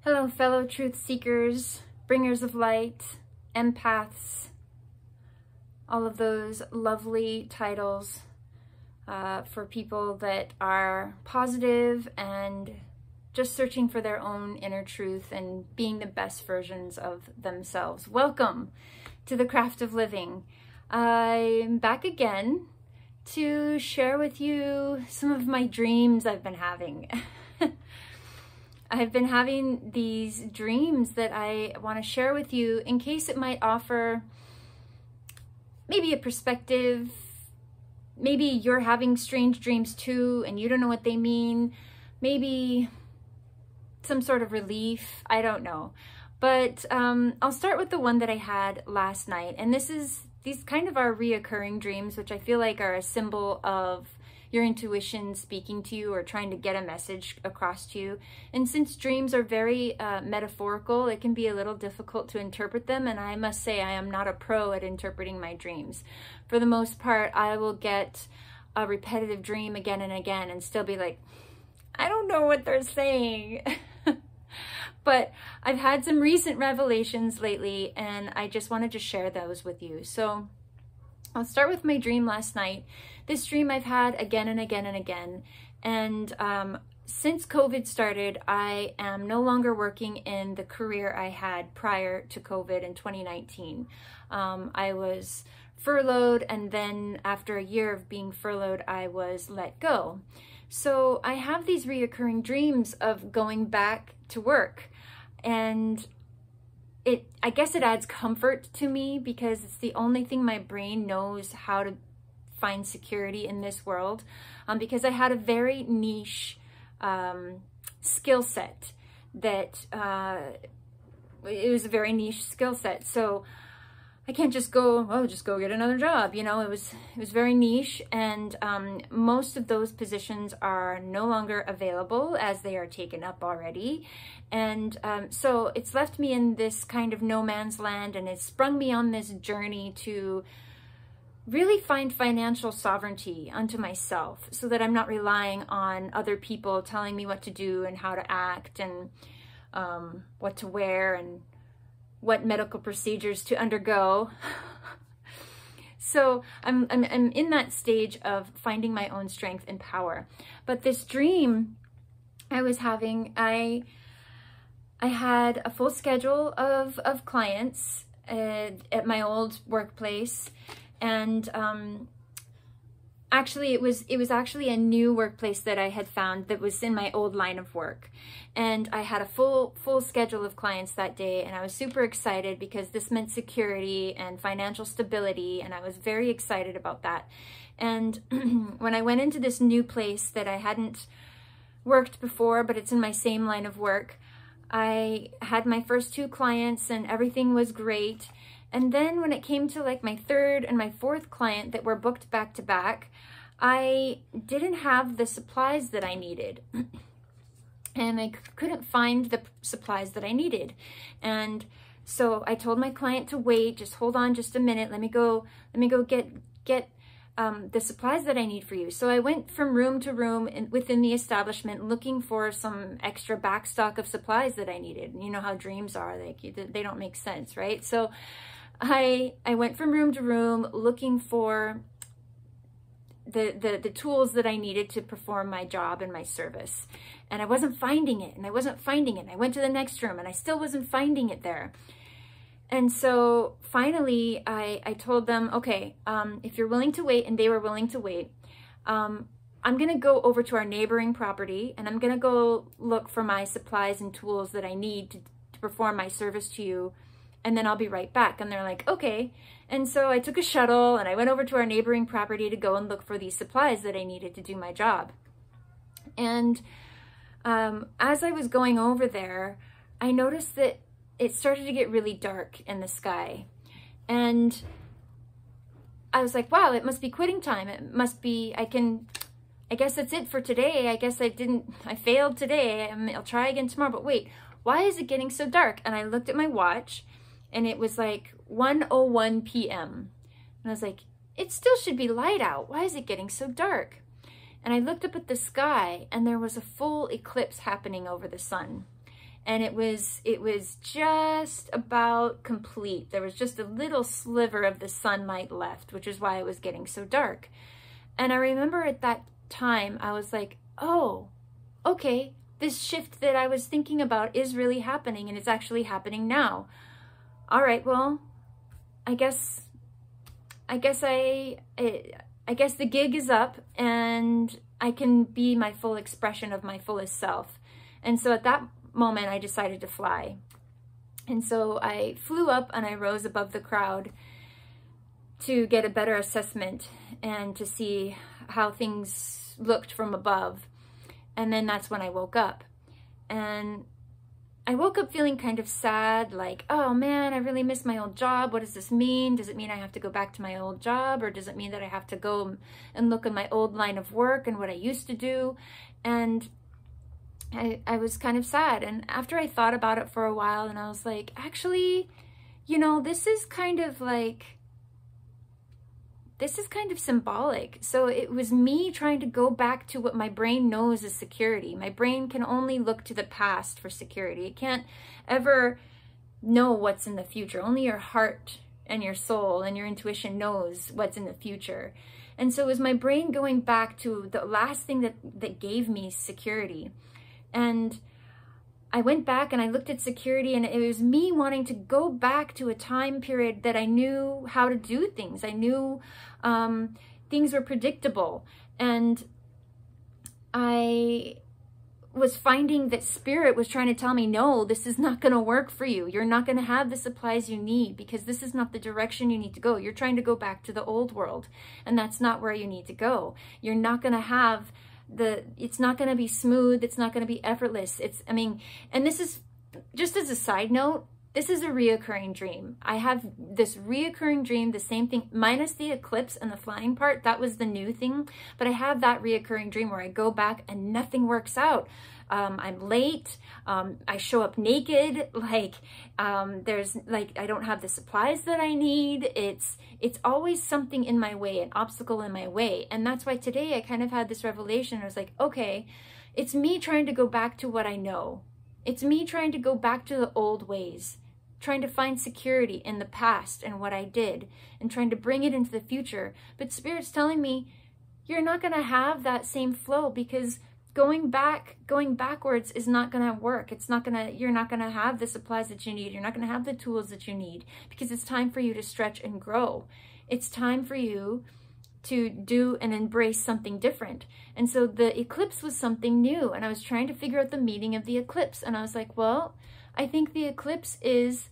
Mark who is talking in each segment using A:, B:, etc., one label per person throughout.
A: Hello, fellow truth seekers, bringers of light, empaths, all of those lovely titles for people that are positive and just searching for their own inner truth and being the best versions of themselves. Welcome to the craft of living. I'm back again to share with you some of my dreams I've been having. I've been having these dreams that I want to share with you in case it might offer maybe a perspective. Maybe you're having strange dreams too and you don't know what they mean. Maybe some sort of relief. I don't know. But I'll start with the one that I had last night. And these kind of are reoccurring dreams, which I feel like are a symbol of your intuition speaking to you or trying to get a message across to you. And since dreams are very metaphorical, it can be a little difficult to interpret them. And I must say I am not a pro at interpreting my dreams. For the most part, I will get a repetitive dream again and again and still be like, I don't know what they're saying. But I've had some recent revelations lately and I just wanted to share those with you. So I'll start with my dream last night. This dream I've had again and again and again. And since COVID started, I am no longer working in the career I had prior to COVID in 2019. I was furloughed, and then after a year of being furloughed, I was let go. So I have these reoccurring dreams of going back to work. And I guess it adds comfort to me because it's the only thing my brain knows how to find security in this world, because I had a very niche skill set that it was a very niche skill set. So I can't just go, oh, just go get another job. You know, it was very niche, and most of those positions are no longer available as they are taken up already. And so it's left me in this kind of no man's land, and it's sprung me on this journey to really find financial sovereignty unto myself so that I'm not relying on other people telling me what to do and how to act and what to wear and what medical procedures to undergo. So I'm in that stage of finding my own strength and power. But this dream I was having, I had a full schedule of clients at my old workplace. And actually it was actually a new workplace that I had found that was in my old line of work. And I had a full schedule of clients that day, and I was super excited because this meant security and financial stability, and I was very excited about that. And when I went into this new place that I hadn't worked before, but it's in my same line of work, I had my first 2 clients and everything was great. And then when it came to like my 3rd and my 4th client that were booked back to back, I didn't have the supplies that I needed. And I couldn't find the supplies that I needed. And so I told my client to wait, just hold on just a minute. Let me go get the supplies that I need for you. So I went from room to room within the establishment looking for some extra backstock of supplies that I needed. You know how dreams are, they don't make sense, right? So I went from room to room looking for the tools that I needed to perform my job and my service. And I wasn't finding it, and I wasn't finding it. I went to the next room and I still wasn't finding it there. And so finally I told them, okay, if you're willing to wait, and they were willing to wait, I'm gonna go over to our neighboring property and I'm gonna go look for my supplies and tools that I need to perform my service to you, and then I'll be right back. And they're like, okay. And so I took a shuttle and I went over to our neighboring property to go and look for these supplies that I needed to do my job. And as I was going over there, I noticed that it started to get really dark in the sky. And I was like, wow, it must be quitting time. It must be, I guess that's it for today. I guess I failed today. I'll try again tomorrow. But wait, why is it getting so dark? And I looked at my watch and it was like 1:01 p.m. And I was like, it still should be light out. Why is it getting so dark? And I looked up at the sky and there was a full eclipse happening over the sun. and it was just about complete. There was just a little sliver of the sunlight left, which is why it was getting so dark. And I remember at that time, I was like, oh, okay, this shift that I was thinking about is really happening, and it's actually happening now. All right, well, I guess the gig is up, and I can be my full expression of my fullest self. And so at that moment, I decided to fly. And so I flew up and I rose above the crowd to get a better assessment and to see how things looked from above. And then that's when I woke up. And I woke up feeling kind of sad, like, oh man, I really miss my old job. What does this mean? Does it mean I have to go back to my old job? Or does it mean that I have to go and look at my old line of work and what I used to do? And I was kind of sad. And after I thought about it for a while, and I was like, actually, you know, this is kind of symbolic. So it was me trying to go back to what my brain knows is security. My brain can only look to the past for security. It can't ever know what's in the future. Only your heart and your soul and your intuition knows what's in the future. And so it was my brain going back to the last thing that gave me security. And I went back and I looked at security, and it was me wanting to go back to a time period that I knew how to do things. I knew things were predictable, and I was finding that spirit was trying to tell me, no, this is not going to work for you. You're not going to have the supplies you need because this is not the direction you need to go. You're trying to go back to the old world, and that's not where you need to go. You're not going to have it's not going to be smooth. It's not going to be effortless. And this is just as a side note, this is a reoccurring dream. I have this reoccurring dream, the same thing, minus the eclipse and the flying part. That was the new thing. But I have that reoccurring dream where I go back and nothing works out. I'm late. I show up naked. I don't have the supplies that I need. It's always something in my way, an obstacle in my way. And that's why today I kind of had this revelation. I was like, okay, it's me trying to go back to what I know. It's me trying to go back to the old ways, trying to find security in the past and what I did, and trying to bring it into the future. But Spirit's telling me, you're not going to have that same flow, because going backwards is not going to work. You're not going to have the supplies that you need. You're not going to have the tools that you need, because it's time for you to stretch and grow. It's time for you to do and embrace something different. And so the eclipse was something new, and I was trying to figure out the meaning of the eclipse. And I was like, well, I think the eclipse it's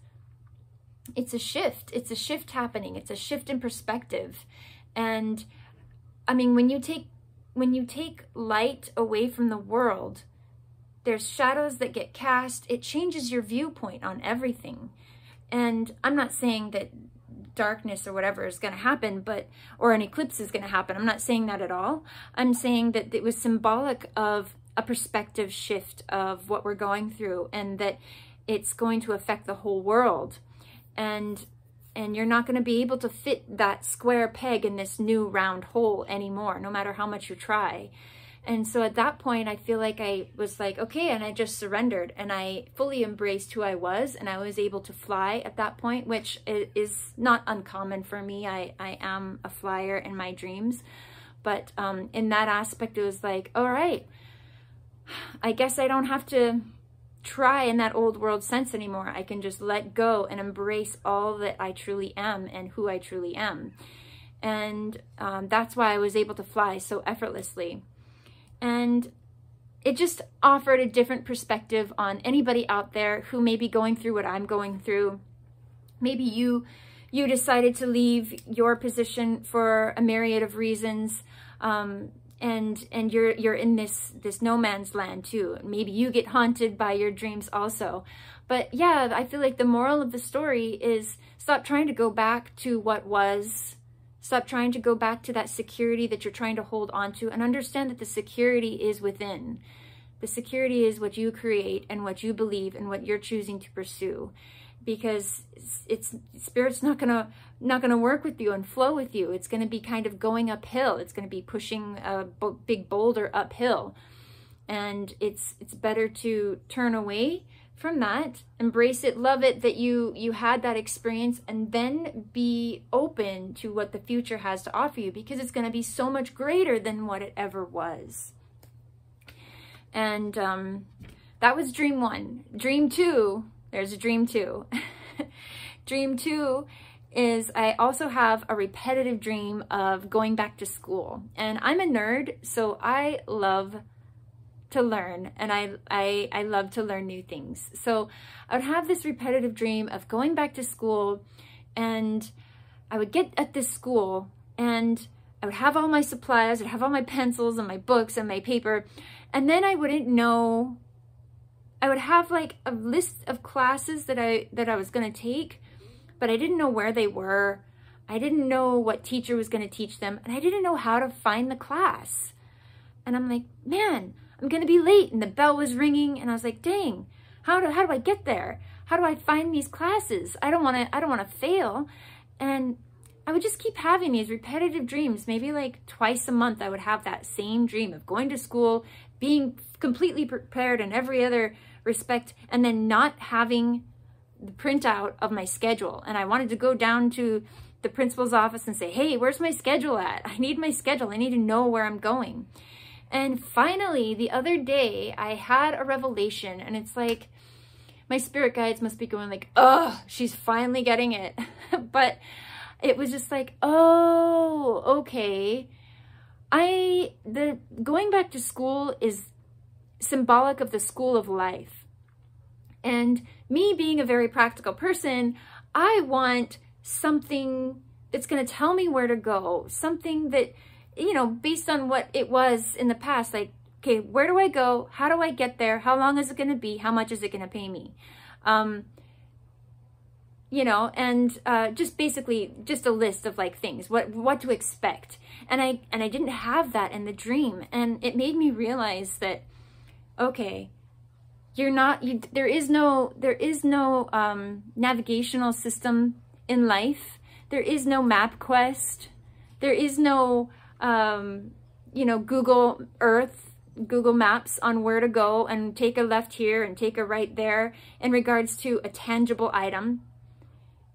A: a shift. It's a shift happening. It's a shift in perspective. And I mean, when you take light away from the world, there's shadows that get cast. It changes your viewpoint on everything. And I'm not saying that darkness or whatever is going to happen, or an eclipse is going to happen. I'm not saying that at all. I'm saying that it was symbolic of a perspective shift of what we're going through, and that it's going to affect the whole world. And you're not going to be able to fit that square peg in this new round hole anymore, no matter how much you try. And so at that point, I feel like I was like, okay, and I just surrendered, and I fully embraced who I was, and I was able to fly at that point, which is not uncommon for me. I am a flyer in my dreams. But in that aspect, it was like, all right, I guess I don't have to try in that old world sense anymore. I can just let go and embrace all that I truly am and who I truly am. And that's why I was able to fly so effortlessly. And it just offered a different perspective on anybody out there who may be going through what I'm going through. Maybe you decided to leave your position for a myriad of reasons, and you're in this no man's land too. Maybe you get haunted by your dreams also. But yeah, I feel like the moral of the story is stop trying to go back to what was. Stop trying to go back to that security that you're trying to hold on to, and understand that the security is within. The security is what you create and what you believe and what you're choosing to pursue. Because Spirit's not gonna work with you and flow with you. It's gonna be kind of going uphill. It's gonna be pushing a big boulder uphill. And it's better to turn away from that, embrace it, love it that you had that experience, and then be open to what the future has to offer you, because it's going to be so much greater than what it ever was. And that was dream 1. Dream 2, there's a dream 2. Dream 2 is I also have a repetitive dream of going back to school. And I'm a nerd, so I love to learn, and I love to learn new things. So I would have this repetitive dream of going back to school, and I would get at this school and I would have all my supplies, I'd have all my pencils and my books and my paper, and then I wouldn't know, I would have like a list of classes that I was going to take, but I didn't know where they were. I didn't know what teacher was going to teach them, and I didn't know how to find the class. And I'm like, man, I'm going to be late. And the bell was ringing, and I was like, dang, how do I get there? How do I find these classes? I don't want to fail. And I would just keep having these repetitive dreams. Maybe like twice a month, I would have that same dream of going to school, being completely prepared in every other respect, and then not having the printout of my schedule. And I wanted to go down to the principal's office and say, hey, where's my schedule at? I need my schedule. I need to know where I'm going. And finally, the other day, I had a revelation, and it's like, my spirit guides must be going like, oh, she's finally getting it. But it was just like, oh, okay. The going back to school is symbolic of the school of life. And me being a very practical person, I want something that's going to tell me where to go, something that, you know, based on what it was in the past, like, okay, where do I go? How do I get there? How long is it going to be? How much is it going to pay me? You know, and just basically just a list of like things, what to expect. And I didn't have that in the dream, and it made me realize that, okay, there is no navigational system in life. There is no map quest. There is no you know, Google Earth, Google Maps on where to go and take a left here and take a right there in regards to a tangible item.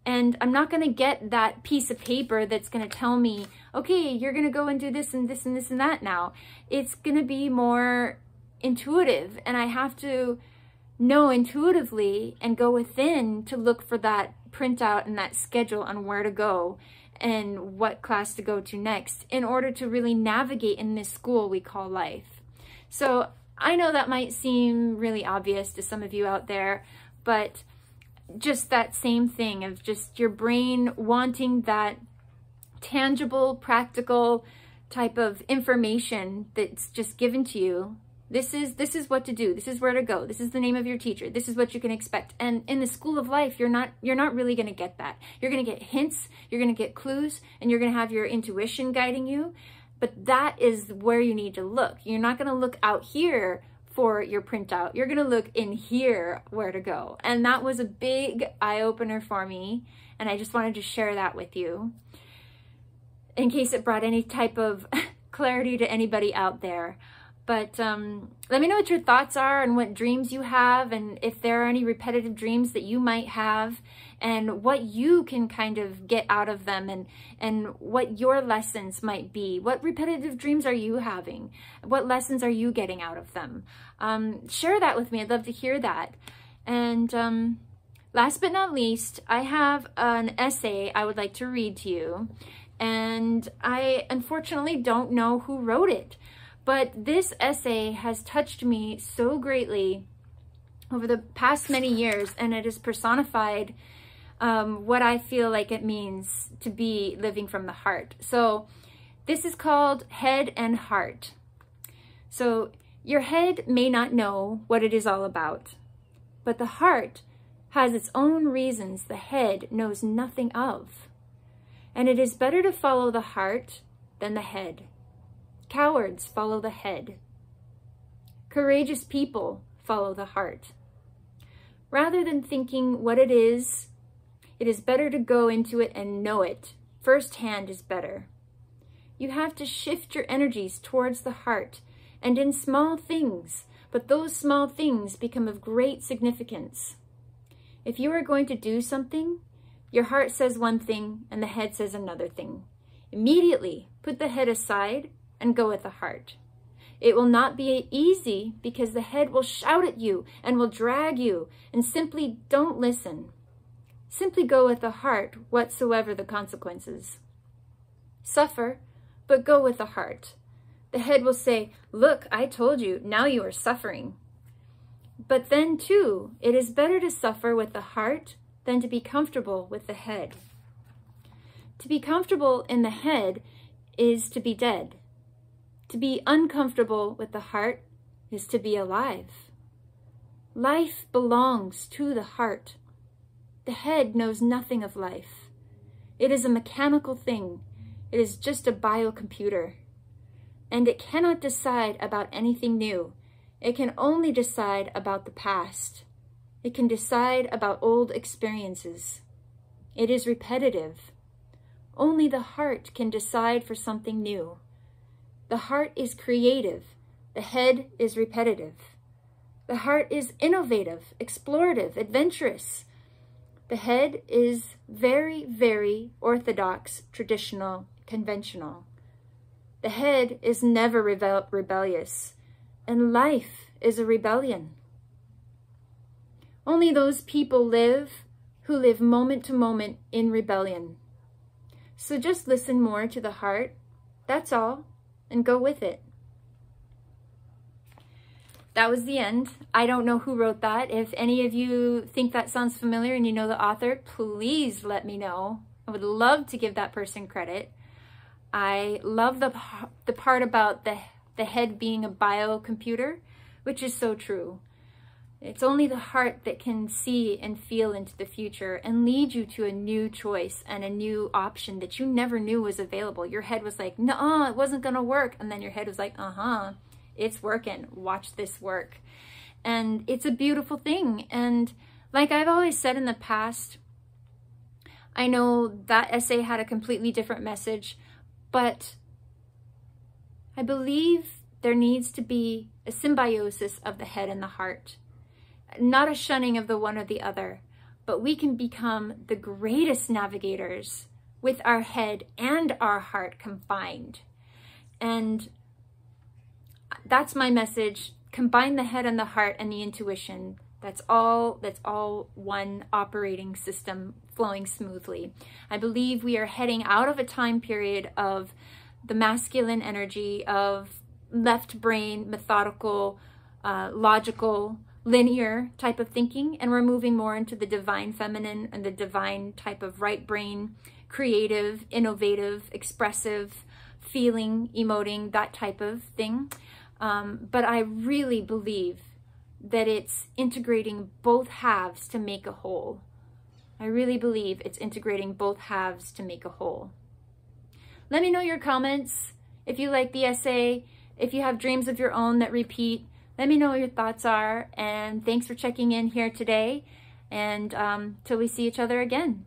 A: And I'm not going to get that piece of paper that's going to tell me, okay, you're going to go and do this and this and this and that now. It's going to be more intuitive, and I have to know intuitively and go within to look for that printout and that schedule on where to go and what class to go to next in order to really navigate in this school we call life. So I know that might seem really obvious to some of you out there, but just that same thing of just your brain wanting that tangible, practical type of information that's just given to you. This is what to do. This is where to go. This is the name of your teacher. This is what you can expect. And in the school of life, you're not really going to get that. You're going to get hints, you're going to get clues, and you're going to have your intuition guiding you. But that is where you need to look. You're not going to look out here for your printout. You're going to look in here where to go. And that was a big eye-opener for me. And I just wanted to share that with you in case it brought any type of clarity to anybody out there. But let me know what your thoughts are and what dreams you have, and if there are any repetitive dreams that you might have, and what you can kind of get out of them, and what your lessons might be. What repetitive dreams are you having? What lessons are you getting out of them? Share that with me. I'd love to hear that. And last but not least, I have an essay I would like to read to you. And I unfortunately don't know who wrote it. But this essay has touched me so greatly over the past many years, and it has personified what I feel like it means to be living from the heart. So this is called Head and Heart. So your head may not know what it is all about, but the heart has its own reasons the head knows nothing of. And it is better to follow the heart than the head. Cowards follow the head. Courageous people follow the heart. Rather than thinking what it is better to go into it and know it. Firsthand is better. You have to shift your energies towards the heart and in small things, but those small things become of great significance. If you are going to do something, your heart says one thing and the head says another thing. Immediately put the head aside and go with the heart. It will not be easy because the head will shout at you and will drag you, and simply don't listen. Simply go with the heart whatsoever the consequences. Suffer, but go with the heart. The head will say, "Look, I told you, now you are suffering." But then too, it is better to suffer with the heart than to be comfortable with the head. To be comfortable in the head is to be dead. To be uncomfortable with the heart is to be alive. Life belongs to the heart. The head knows nothing of life. It is a mechanical thing. It is just a biocomputer. And it cannot decide about anything new. It can only decide about the past. It can decide about old experiences. It is repetitive. Only the heart can decide for something new. The heart is creative. The head is repetitive. The heart is innovative, explorative, adventurous. The head is very, very orthodox, traditional, conventional. The head is never rebellious, and life is a rebellion. Only those people live who live moment to moment in rebellion. So just listen more to the heart, that's all, and go with it. That was the end. I don't know who wrote that. If any of you think that sounds familiar and you know the author, please let me know. I would love to give that person credit. I love the part about the head being a biocomputer, which is so true. It's only the heart that can see and feel into the future and lead you to a new choice and a new option that you never knew was available. Your head was like, no, it wasn't going to work. And then your head was like, it's working. Watch this work. And it's a beautiful thing. And like I've always said in the past, I know that essay had a completely different message, but I believe there needs to be a symbiosis of the head and the heart. Not a shunning of the one or the other, but we can become the greatest navigators with our head and our heart combined. And that's my message. Combine the head and the heart and the intuition. That's all one operating system flowing smoothly. I believe we are heading out of a time period of the masculine energy of left brain, methodical, logical, linear type of thinking, and we're moving more into the divine feminine and the divine type of right brain, creative, innovative, expressive, feeling, emoting, that type of thing. But I really believe that it's integrating both halves to make a whole. I really believe it's integrating both halves to make a whole. Let me know your comments. If you like the essay, if you have dreams of your own that repeat, let me know what your thoughts are. And thanks for checking in here today. And till we see each other again.